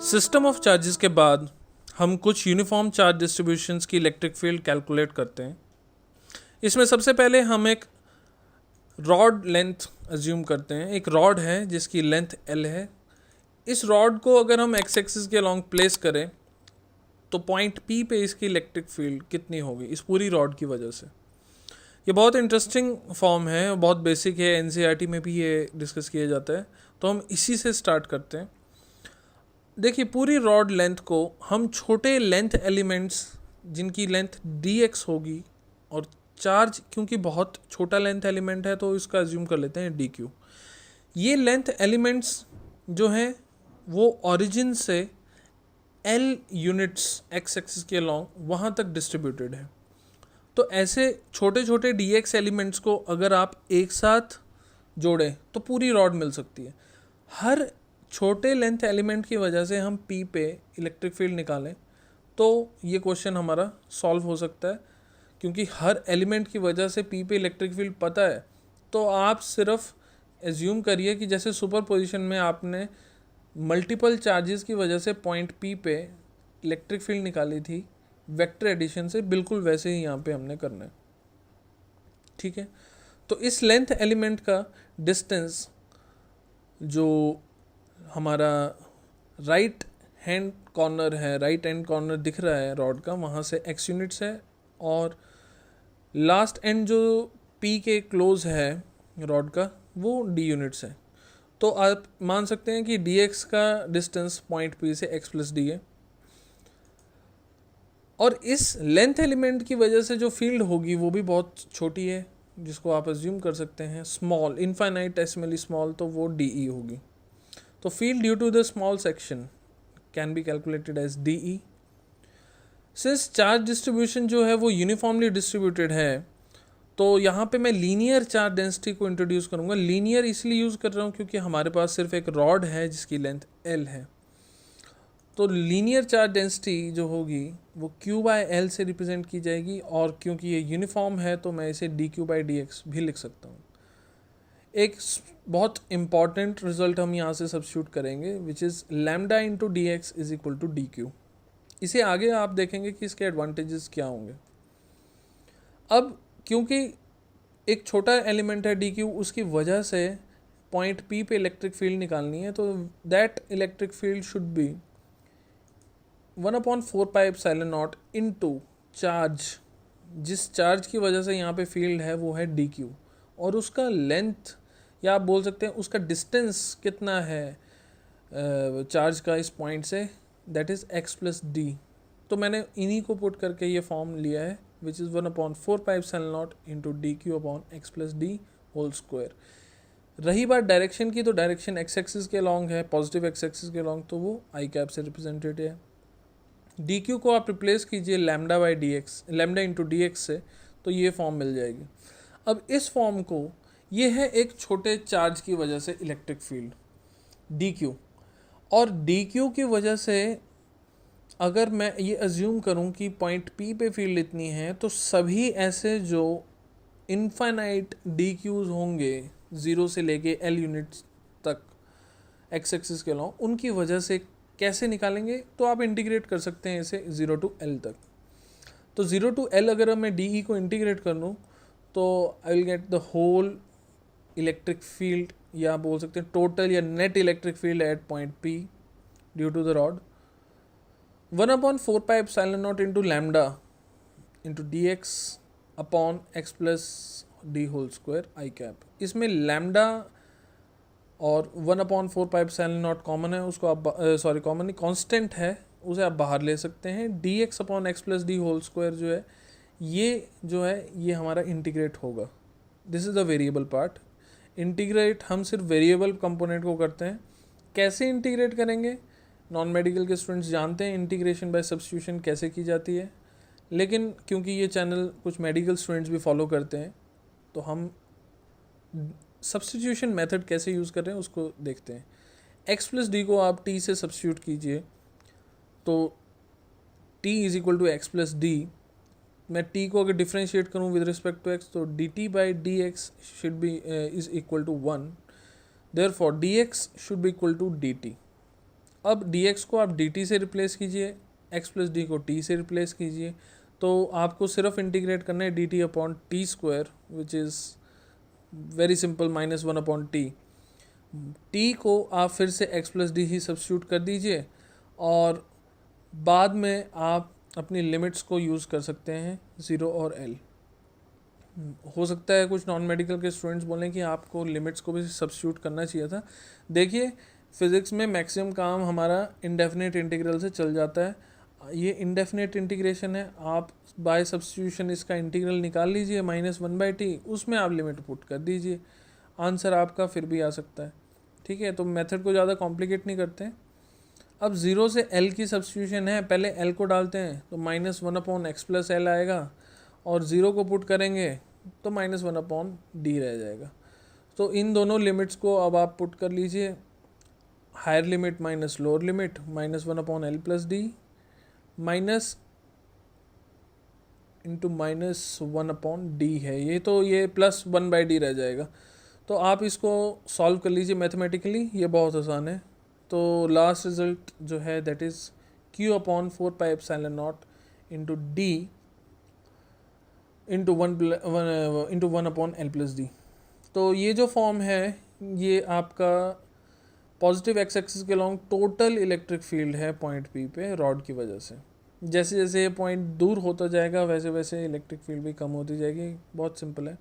System of charges के बाद हम कुछ यूनिफॉर्म चार्ज डिस्ट्रीब्यूशंस की इलेक्ट्रिक फील्ड कैलकुलेट करते हैं। इसमें सबसे पहले हम एक रॉड लेंथ अज्यूम करते हैं। एक रॉड है जिसकी लेंथ L है। इस रॉड को अगर हम एक्स एक्सिस के अलॉन्ग प्लेस करें तो पॉइंट P पे इसकी इलेक्ट्रिक फील्ड कितनी होगी इस पूरी रॉड की वजह से। ये बहुत इंटरेस्टिंग फॉर्म है, बहुत बेसिक है, NCERT में भी ये डिस्कस किया जाता है। तो हम इसी से स्टार्ट करते हैं। देखिए, पूरी रॉड लेंथ को हम छोटे लेंथ एलिमेंट्स जिनकी लेंथ dx होगी, और चार्ज क्योंकि बहुत छोटा लेंथ एलिमेंट है तो इसका अज्यूम कर लेते हैं dq। ये लेंथ एलिमेंट्स जो हैं वो ओरिजिन से L यूनिट्स एक्स एक्सिस के अलॉन्ग वहाँ तक डिस्ट्रीब्यूटेड है। तो ऐसे छोटे छोटे dx एलिमेंट्स को अगर आप एक साथ जोड़ें तो पूरी रॉड मिल सकती है। हर छोटे लेंथ एलिमेंट की वजह से हम P पे इलेक्ट्रिक फील्ड निकालें तो ये क्वेश्चन हमारा सॉल्व हो सकता है, क्योंकि हर एलिमेंट की वजह से P पे इलेक्ट्रिक फील्ड पता है। तो आप सिर्फ एज्यूम करिए कि जैसे सुपर पोजिशन में आपने मल्टीपल चार्जेस की वजह से पॉइंट P पे इलेक्ट्रिक फील्ड निकाली थी वेक्टर एडिशन से, बिल्कुल वैसे ही यहाँ पे हमने करना है। ठीक है, तो इस लेंथ एलिमेंट का डिस्टेंस जो हमारा राइट हैंड कॉर्नर दिख रहा है रॉड का, वहाँ से x यूनिट्स है, और लास्ट एंड जो P के क्लोज है रॉड का वो d यूनिट्स है। तो आप मान सकते हैं कि dx का डिस्टेंस पॉइंट P से x प्लस डी है। और इस लेंथ एलिमेंट की वजह से जो फील्ड होगी वो भी बहुत छोटी है, जिसको आप अज्यूम कर सकते हैं स्मॉल, इनफाइनाइटेसिमली स्मॉल, तो वो dE होगी। तो field due to the small section can be calculated as dE। Since charge distribution जो है वो यूनिफॉर्मली डिस्ट्रीब्यूटेड है, तो यहाँ पे मैं लीनियर चार्ज डेंसिटी को इंट्रोड्यूस करूँगा। लीनियर इसलिए यूज़ कर रहा हूँ क्योंकि हमारे पास सिर्फ एक रॉड है जिसकी लेंथ L है। तो लीनियर चार्ज डेंसिटी जो होगी वो Q/L से रिप्रेजेंट की जाएगी, और क्योंकि ये यूनिफॉर्म है तो मैं इसे dQ/dx भी लिख सकता हूँ। एक बहुत इंपॉर्टेंट रिजल्ट हम यहाँ से सब्स्टिट्यूट करेंगे, which is lambda into d x is equal to d q. इसे आगे आप देखेंगे कि इसके एडवांटेजेस क्या होंगे। अब क्योंकि एक छोटा एलिमेंट है डी क्यू, उसकी वजह से पॉइंट P पे इलेक्ट्रिक फील्ड निकालनी है, तो that electric field should be 1/4πε0 into charge. जिस चार्ज की वजह से यहाँ पे फील्ड है वो है डी क्यू, और उसका लेंथ या आप बोल सकते हैं उसका डिस्टेंस कितना है चार्ज का इस पॉइंट से, that is x plus D. तो मैंने इन्हीं को पुट करके ये फॉर्म लिया है, which is 1/4πε0 into d q upon x plus d whole square. रही बात डायरेक्शन की, तो डायरेक्शन एक्स एक्सिस के अलॉन्ग है, पॉजिटिव एक्स एक्सिस के अलॉन्ग, तो वो आई कैप से रिप्रेजेंटेड है। डी क्यू को आप रिप्लेस कीजिए लैम्डा इंटू डी एक्स से, तो ये फॉर्म मिल जाएगी। अब इस फॉर्म को, ये है एक छोटे चार्ज की वजह से इलेक्ट्रिक फील्ड डी क्यू, और डी क्यू की वजह से अगर मैं ये अज्यूम करूं कि पॉइंट P पे फील्ड इतनी है, तो सभी ऐसे जो इनफाइनाइट डी क्यूज होंगे 0 से लेके L यूनिट्स तक एक्स एक्सिस के अलॉन्ग, उनकी वजह से कैसे निकालेंगे, तो आप इंटीग्रेट कर सकते हैं इसे 0 to L तक। तो 0 to L अगर मैं DE को इंटीग्रेट कर लूँ तो I will get the whole electric field, या बोल सकते हैं टोटल या net electric field at point P due to the rod 1/4πε0 into lambda into d x upon x plus d whole square i cap. इसमें lambda और 1/4πε0 common है, उसको आप कॉमन नहीं, कॉन्स्टेंट है, उसे आप बाहर ले सकते हैं। D x upon x plus d whole square जो है ये हमारा इंटीग्रेट होगा। This is the variable part. Integrate हम सिर्फ वेरिएबल कंपोनेंट को करते हैं। कैसे इंटीग्रेट करेंगे, नॉन मेडिकल के स्टूडेंट्स जानते हैं इंटीग्रेशन बाय सब्स्टिट्यूशन कैसे की जाती है, लेकिन क्योंकि ये चैनल कुछ मेडिकल स्टूडेंट्स भी फॉलो करते हैं, तो हम सब्स्टिट्यूशन मेथड कैसे यूज़ कर रहे हैं उसको देखते हैं। x प्लस डी को आप t से सब्स्टिट्यूट कीजिए, तो t is equal to x plus d. मैं t को अगर डिफ्रेंशिएट करूँ विद रिस्पेक्ट टू x, तो dt by d x should be is equal to 1, therefore dx should be equal to dt। अब dx को आप dt से replace कीजिए, x प्लस डी को t से रिप्लेस कीजिए, तो आपको सिर्फ इंटीग्रेट करना है dt upon T square which is very simple -1/t। t को आप फिर से x प्लस डी ही सब्स्टिट्यूट कर दीजिए और बाद में आप अपनी लिमिट्स को यूज़ कर सकते हैं 0 और l। हो सकता है कुछ नॉन मेडिकल के स्टूडेंट्स बोलें कि आपको लिमिट्स को भी सब्स्टिट्यूट करना चाहिए था। देखिए फिज़िक्स में मैक्सिमम काम हमारा इंडेफिनेट इंटीग्रल से चल जाता है। ये इंडेफिनेट इंटीग्रेशन है, आप बाय सब्स्टिट्यूशन इसका इंटीग्रल निकाल लीजिए -1/t, उसमें आप लिमिट पुट कर दीजिए, आंसर आपका फिर भी आ सकता है। ठीक है, तो मेथड को ज़्यादा कॉम्प्लिकेट नहीं करते हैं। अब 0 से l की सब्स्टिट्यूशन है, पहले l को डालते हैं तो -1/x प्लस l आएगा और 0 को पुट करेंगे तो -1/d रह जाएगा। तो इन दोनों लिमिट्स को अब आप पुट कर लीजिए, higher limit minus lower limit -1/l plus d minus into -1/d है ये, तो ये +1/d रह जाएगा। तो आप इसको सॉल्व कर लीजिए मैथमेटिकली, ये बहुत आसान है। तो लास्ट रिजल्ट जो है that is q/4πε0 into d into 1/l plus D. तो ये जो फॉर्म है ये आपका पॉजिटिव एक्स एक्सिस के लॉन्ग टोटल इलेक्ट्रिक फील्ड है पॉइंट पी पे रॉड की वजह से। जैसे जैसे ये पॉइंट दूर होता जाएगा वैसे वैसे इलेक्ट्रिक फील्ड भी कम होती जाएगी, बहुत सिंपल है।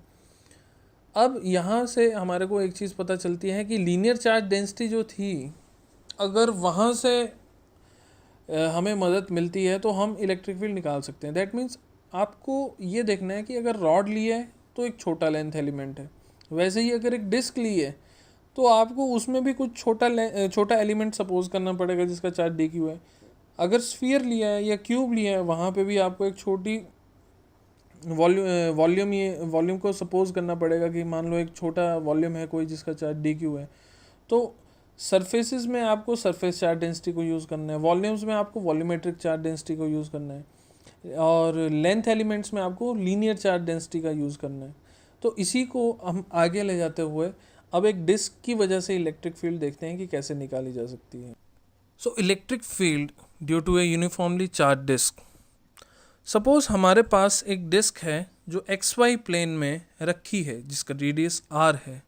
अब यहाँ से हमारे को एक चीज़ पता चलती है कि लीनियर चार्ज डेंसिटी जो थी, अगर वहाँ से हमें मदद मिलती है तो हम इलेक्ट्रिक फील्ड निकाल सकते हैं। दैट मीन्स आपको ये देखना है कि अगर रॉड लिया है तो एक छोटा लेंथ एलिमेंट है, वैसे ही अगर एक डिस्क ली है तो आपको उसमें भी कुछ छोटा एलिमेंट सपोज करना पड़ेगा जिसका चार्ज डी क्यू है। अगर स्फीयर लिया है या क्यूब लिया है वहाँ पे भी आपको एक छोटी वॉल्यूम को सपोज करना पड़ेगा कि मान लो एक छोटा वॉल्यूम है कोई जिसका चार्ज डी क्यू है। तो सरफेसेस में आपको सरफेस चार्ज डेंसिटी को यूज़ करना है, वॉल्यूम्स में आपको वॉल्यूमेट्रिक चार्ज डेंसिटी को यूज़ करना है और लेंथ एलिमेंट्स में आपको लीनियर चार्ज डेंसिटी का यूज़ करना है। तो इसी को हम आगे ले जाते हुए अब एक डिस्क की वजह से इलेक्ट्रिक फील्ड देखते हैं कि कैसे निकाली जा सकती है। So electric field due to a uniformly charge disc. Suppose हमारे पास एक डिस्क है जो XY प्लेन में रखी है जिसका रेडियस r है।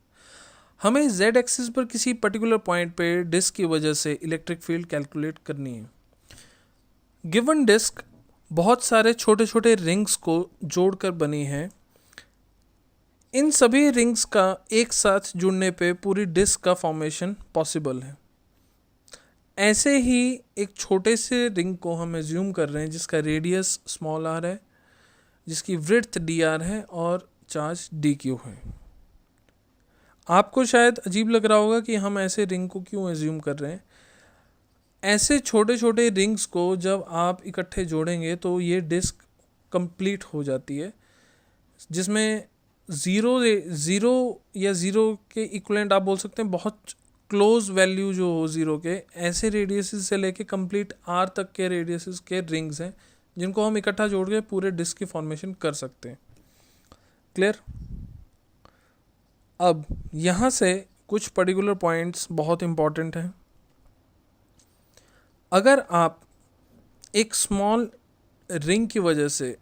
हमें Z एक्सिस पर किसी पर्टिकुलर पॉइंट पे डिस्क की वजह से इलेक्ट्रिक फील्ड कैलकुलेट करनी है। गिवन डिस्क बहुत सारे छोटे छोटे रिंग्स को जोड़कर बनी है। इन सभी रिंग्स का एक साथ जुड़ने पे पूरी डिस्क का फॉर्मेशन पॉसिबल है। ऐसे ही एक छोटे से रिंग को हम एज्यूम कर रहे हैं जिसका रेडियस स्मॉल r है, जिसकी विड्थ dr है और चार्ज dq है। आपको शायद अजीब लग रहा होगा कि हम ऐसे रिंग को क्यों एज्यूम कर रहे हैं। ऐसे छोटे छोटे रिंग्स को जब आप इकट्ठे जोड़ेंगे तो ये डिस्क कंप्लीट हो जाती है, जिसमें ज़ीरो के इक्वलेंट आप बोल सकते हैं बहुत क्लोज वैल्यू जो हो ज़ीरो के, ऐसे रेडियसेस से लेके कंप्लीट r तक के रेडियसेस के रिंग्स हैं जिनको हम इकट्ठा जोड़ के पूरे डिस्क की फॉर्मेशन कर सकते हैं। क्लियर? अब यहाँ से कुछ पर्टिकुलर पॉइंट्स बहुत इम्पॉर्टेंट हैं। अगर आप एक स्मॉल रिंग की वजह से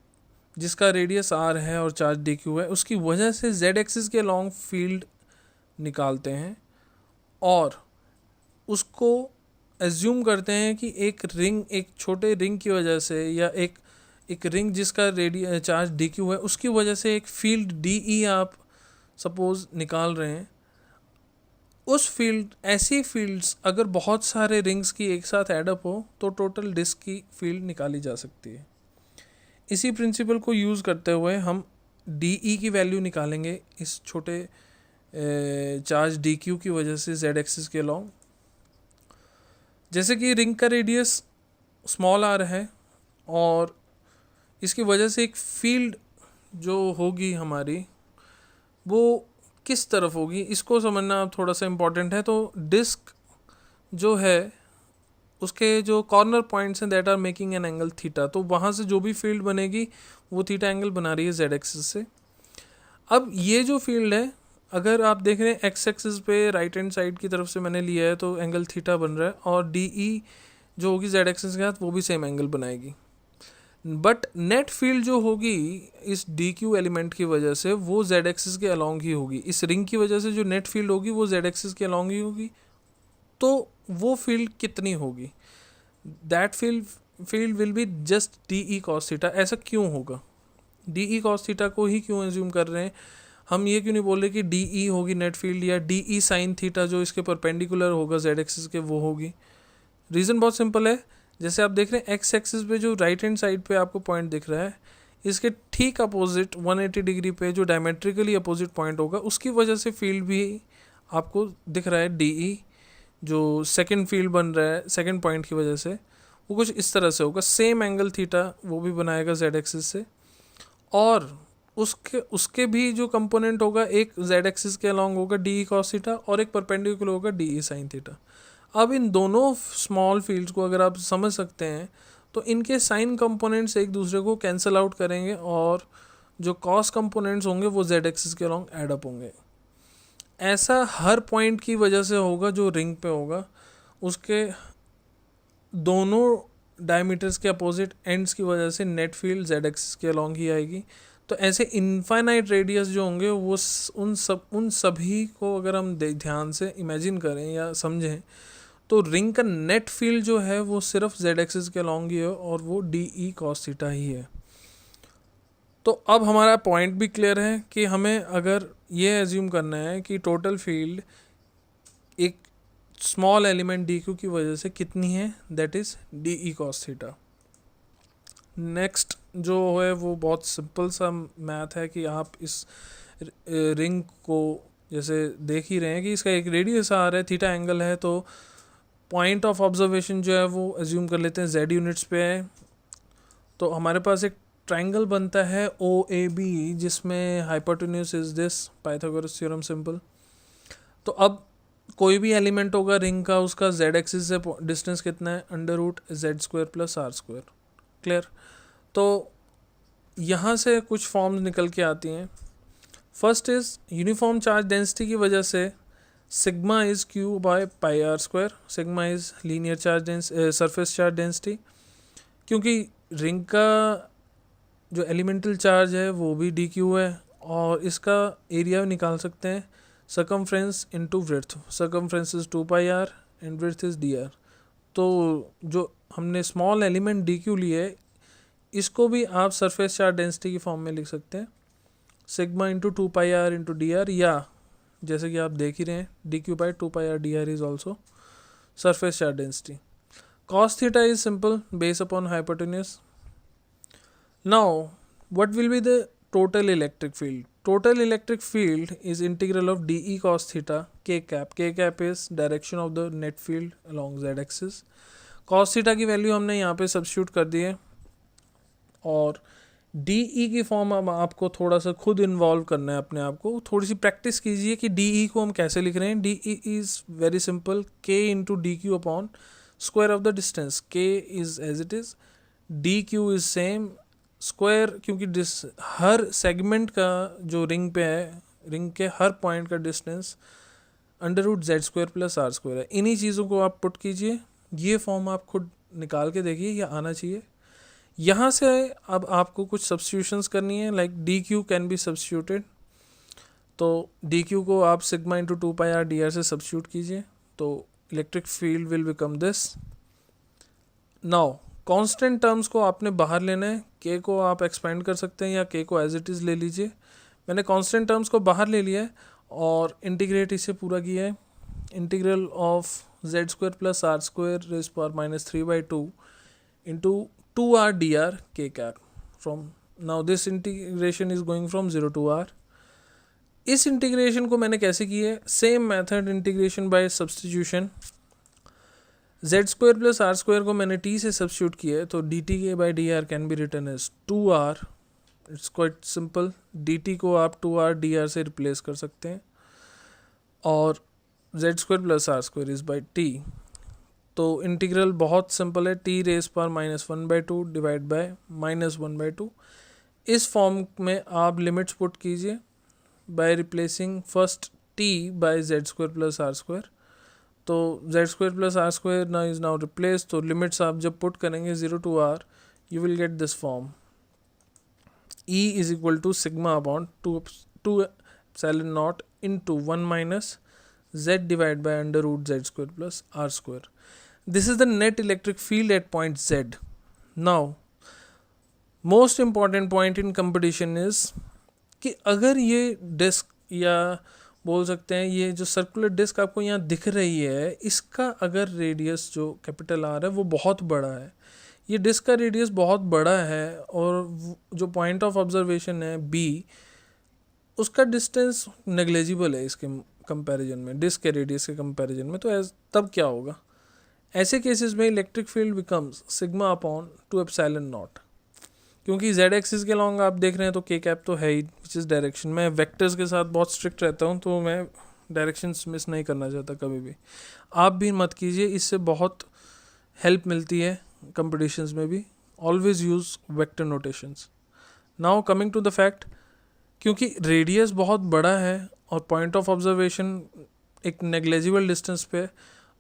जिसका रेडियस r है और चार्ज dq है उसकी वजह से z एक्सिस के लॉन्ग फील्ड निकालते हैं और उसको एज्यूम करते हैं कि एक छोटे रिंग की वजह से या एक रिंग जिसका चार्ज dq है उसकी वजह से एक फील्ड de आप सपोज निकाल रहे हैं। उस फील्ड ऐसी फील्ड्स अगर बहुत सारे रिंग्स की एक साथ एडअप हो तो टोटल डिस्क की फील्ड निकाली जा सकती है। इसी प्रिंसिपल को यूज़ करते हुए हम de की वैल्यू निकालेंगे इस छोटे चार्ज dq की वजह से z एक्सिस के लॉन्ग। जैसे कि रिंग का रेडियस स्मॉल r है और इसकी वजह से एक फील्ड जो होगी हमारी वो किस तरफ होगी इसको समझना थोड़ा सा इम्पॉर्टेंट है। तो डिस्क जो है उसके जो कॉर्नर पॉइंट्स हैं that are making an angle theta, तो वहाँ से जो भी फील्ड बनेगी वो थीटा एंगल बना रही है z एक्सिस से। अब ये जो फील्ड है अगर आप देख रहे हैं एक्स एक्सिस पे राइट हैंड साइड की तरफ से मैंने लिया है तो एंगल थीटा बन रहा है, और डी ई जो होगी जेड एक्सिस के साथ वो भी सेम एंगल बनाएगी। बट नेट फील्ड जो होगी इस डी क्यू एलिमेंट की वजह से वो जेड एक्सिस के अलॉन्ग ही होगी। इस रिंग की वजह से जो नेट फील्ड होगी वो जेड एक्सिस के अलॉन्ग ही होगी। तो वो फील्ड कितनी होगी? That field will be just D E cos theta. ऐसा क्यों होगा? डी ई कॉस थीटा को ही क्यों एज्यूम कर रहे हैं? हम ये क्यों नहीं बोल रहे कि डी ई होगी नेट फील्ड, या डी ई साइन थीटा जो इसके परपेंडिकुलर होगा जेड एक्सिस के वो होगी? रीज़न बहुत सिंपल है। जैसे आप देख रहे हैं एक्स एक्सिस पे जो राइट हैंड साइड पे आपको पॉइंट दिख रहा है, इसके ठीक अपोजिट 180 डिग्री पे जो डायमेट्रिकली अपोजिट पॉइंट होगा उसकी वजह से फील्ड भी आपको दिख रहा है डी ई, जो सेकंड फील्ड बन रहा है सेकंड पॉइंट की वजह से वो कुछ इस तरह से होगा। सेम एंगल थीटा वो भी बनाएगा जेड एक्सिस से, और उसके भी जो कंपोनेंट होगा एक जेड एक्सिस के अलॉन्ग होगा डी ई कॉस थीटा, और एक परपेंडिकुलर होगा डी ई साइन थीटा। अब इन दोनों स्मॉल फील्ड्स को अगर आप समझ सकते हैं तो इनके साइन कंपोनेंट्स एक दूसरे को कैंसिल आउट करेंगे, और जो कॉस कंपोनेंट्स होंगे वो जेड एक्सिस के अलॉन्ग ऐड अप होंगे। ऐसा हर पॉइंट की वजह से होगा जो रिंग पे होगा, उसके दोनों डायमीटर्स के अपोजिट एंड्स की वजह से नेट फील्ड जेड एक्सिस के अलॉन्ग ही आएगी। तो ऐसे इनफाइनाइट रेडियस जो होंगे वो उन सभी को अगर हम ध्यान से इमेजिन करें या समझें तो रिंग का नेट फील्ड जो है वो सिर्फ जेड एक्सिस के अलॉन्ग ही है, और वो डी ई कॉस थीटा ही है। तो अब हमारा पॉइंट भी क्लियर है कि हमें अगर ये एज्यूम करना है कि टोटल फील्ड एक स्मॉल एलिमेंट डी क्यू की वजह से कितनी है, that is D E cos theta. Next जो है वो बहुत सिंपल सा मैथ है कि आप इस रिंग को जैसे देख ही रहे हैं कि इसका एक रेडियस आ रहा है, थीटा एंगल है, तो पॉइंट ऑफ ऑब्जर्वेशन जो है वो एज्यूम कर लेते हैं जेड यूनिट्स पे है। तो हमारे पास एक ट्राइंगल बनता है ओ ए बी जिसमें hypotenuse is this, Pythagoras theorem simple. तो अब कोई भी एलिमेंट होगा रिंग का, उसका जेड एक्सिस से डिस्टेंस कितना है, under root z square plus r square. Clear? तो यहाँ से कुछ फॉर्म्स निकल के आती हैं। First is uniform charge density की वजह से sigma is q by pi r square. Sigma is linear charge surface charge density, क्योंकि रिंग का जो एलिमेंटल चार्ज है वो भी डी क्यू है, और इसका एरिया निकाल सकते हैं circumference into breadth. Circumference is 2 pi r and breadth is d r. तो जो हमने स्मॉल एलिमेंट डी क्यू लिए है इसको भी आप सरफेस चार्ज डेंसिटी की फॉर्म में लिख सकते हैं, sigma into 2 pi r into d r, या जैसे कि आप देख ही रहे हैं d q by 2 pi r d r is also surface charge density. Cos theta is simple base upon hypotenuse. Now what will be the total electric field? Total electric field is integral of dE cos theta k cap. K cap is direction of the net field along z axis. cos theta की value हमने यहाँ पे substitute कर दी है, और dE की form अब आपको थोड़ा सा खुद इन्वॉल्व करना है अपने आप को, थोड़ी सी प्रैक्टिस कीजिए कि dE को हम कैसे लिख रहे हैं। dE is very simple, k into d q upon square of the distance. k is as it is, d q is same, square क्योंकि हर सेगमेंट का जो रिंग पे है, रिंग के हर पॉइंट का distance under root z square plus r square है। इन्हीं चीज़ों को आप पुट कीजिए, ये फॉर्म आप खुद निकाल के देखिए, ये आना चाहिए। यहाँ से अब आपको कुछ सब्स्टिट्यूशंस करनी है, like D Q can be substituted. तो डी क्यू को आप sigma into 2 pi r d are से सब्स्टिट्यूट कीजिए, तो electric field will become this. Now constant terms को आपने बाहर लेना है, के को आप एक्सपेंड कर सकते हैं या के को एज इट इज़ ले लीजिए। मैंने कांस्टेंट टर्म्स को बाहर ले लिया है और इंटीग्रेट इसे पूरा किया है। Integral of z square plus r square raise power -3/2 into 2r dr k cap from now this integration is going from 0 to r। इस इंटीग्रेशन को मैंने कैसे किया है, same method integration by substitution. Z square plus r square को मैंने t से substitute किया है, तो डी टी के by d r can be written as 2r। It's quite simple, d t को आप 2r dr से रिप्लेस कर सकते हैं, और z square plus r square is by t. तो इंटीग्रल बहुत सिंपल है, टी रेज पर -1/2 डिवाइड बाय -1/2। इस फॉर्म में आप लिमिट्स पुट कीजिए, by replacing first t by z square plus r square. तो z square plus r square now is now replaced. तो लिमिट्स आप जब पुट करेंगे 0 to r, you will get this form. E is equal to sigma upon 2 epsilon naught into 1 minus z divided by under root z square plus r square. This is the net electric field at point z. Now, most important point in competition is कि अगर ये disc या बोल सकते हैं ये जो circular disc आपको यहाँ दिख रही है, इसका अगर रेडियस जो कैपिटल आर है वो बहुत बड़ा है, ये डिस्क का रेडियस बहुत बड़ा है और जो पॉइंट ऑफ ऑब्जर्वेशन है बी, उसका डिस्टेंस नेग्लेजिबल है इसके कंपैरिजन में, डिस्क के रेडियस के कंपैरिजन में, तो तब क्या होगा? ऐसे केसेस में electric field becomes sigma upon 2 epsilon not. क्योंकि z एक्सिस के लॉन्ग आप देख रहे हैं तो k कैप तो है ही, विच इज़ डायरेक्शन. मैं वेक्टर्स के साथ बहुत स्ट्रिक्ट रहता हूँ तो मैं डायरेक्शंस मिस नहीं करना चाहता कभी भी. आप भी मत कीजिए, इससे बहुत हेल्प मिलती है कंपटीशंस में भी. Always use vector notations. Now coming to the fact, क्योंकि रेडियस बहुत बड़ा है और पॉइंट ऑफ ऑब्जर्वेशन एक नेग्लेजिबल डिस्टेंस पे,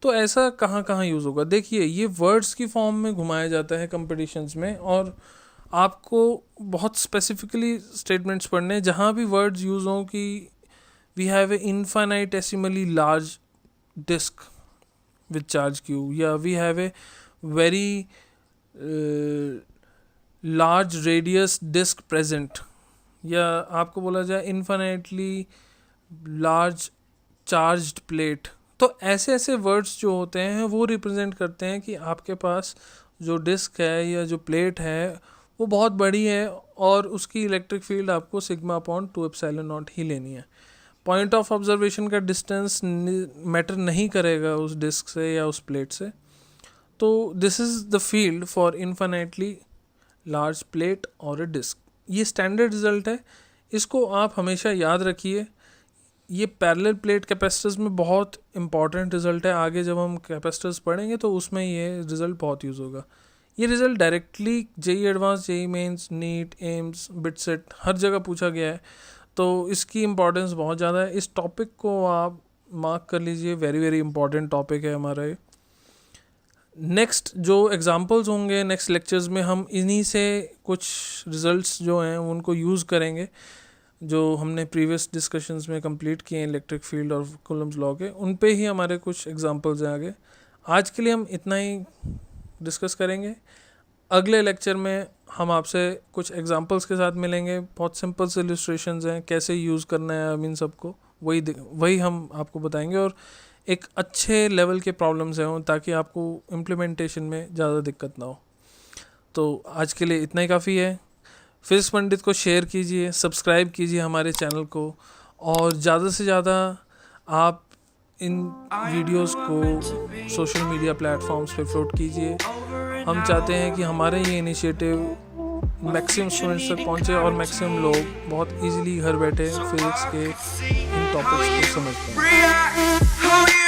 तो ऐसा कहाँ कहाँ यूज़ होगा? देखिए, ये वर्ड्स की फॉर्म में घुमाया जाता है कंपटीशंस में, और आपको बहुत स्पेसिफिकली स्टेटमेंट्स पढ़ने हैं जहाँ भी वर्ड्स यूज़ हों कि we have a infinitesimally large disc with charge q, या we have a very large radius disc present, या आपको बोला जाए इनफाइनाइटली लार्ज चार्ज्ड प्लेट. तो ऐसे ऐसे वर्ड्स जो होते हैं वो रिप्रेजेंट करते हैं कि आपके पास जो डिस्क है या जो प्लेट है वो बहुत बड़ी है और उसकी इलेक्ट्रिक फील्ड आपको सिग्मा अपॉन 2 एप्सिलॉन नॉट ही लेनी है. पॉइंट ऑफ ऑब्जर्वेशन का डिस्टेंस मैटर नहीं करेगा उस डिस्क से या उस प्लेट से. तो this is the field for infinitely large plate और ए डिस्क. ये स्टैंडर्ड रिजल्ट है, इसको आप हमेशा याद रखिए. ये पैरेलल प्लेट कैपेसिटर्स में बहुत इंपॉर्टेंट रिजल्ट है. आगे जब हम कैपेसिटर्स पढ़ेंगे तो उसमें ये रिजल्ट बहुत यूज़ होगा. ये result directly JEE advance, JEE mains, NEET, AIIMS, BITSAT हर जगह पूछा गया है, तो इसकी इम्पॉर्टेंस बहुत ज़्यादा है. इस टॉपिक को आप मार्क कर लीजिए, वेरी वेरी इंपॉर्टेंट टॉपिक है हमारा ये. नेक्स्ट जो एग्जांपल्स होंगे नेक्स्ट लेक्चर्स में, हम इन्हीं से कुछ रिजल्ट्स जो हैं उनको यूज़ करेंगे जो हमने प्रीवियस डिस्कशंस में कंप्लीट किए हैं इलेक्ट्रिक फील्ड और कूलम्स लॉ के. उन पे ही हमारे कुछ एग्जांपल्स हैं आगे. आज के लिए हम इतना ही डिस्कस करेंगे. अगले लेक्चर में हम आपसे कुछ एग्जांपल्स के साथ मिलेंगे. बहुत सिंपल से इलस्ट्रेशंस हैं, कैसे यूज़ करना है इन सबको, वही हम आपको बताएंगे, और एक अच्छे लेवल के प्रॉब्लम्स हैं ताकि आपको इम्प्लीमेंटेशन में ज़्यादा दिक्कत ना हो. तो आज के लिए इतना ही काफ़ी है. फिजिक्स पंडित को शेयर कीजिए, सब्सक्राइब कीजिए हमारे चैनल को, और ज़्यादा से ज़्यादा आप इन वीडियोस को सोशल मीडिया प्लेटफॉर्म्स पे फ्लोट कीजिए. हम चाहते हैं कि हमारे ये इनिशिएटिव मैक्सिमम स्टूडेंट्स तक पहुंचे और मैक्सिमम लोग बहुत इजीली घर बैठे फिजिक्स के इन टॉपिक्स को समझ पाएं.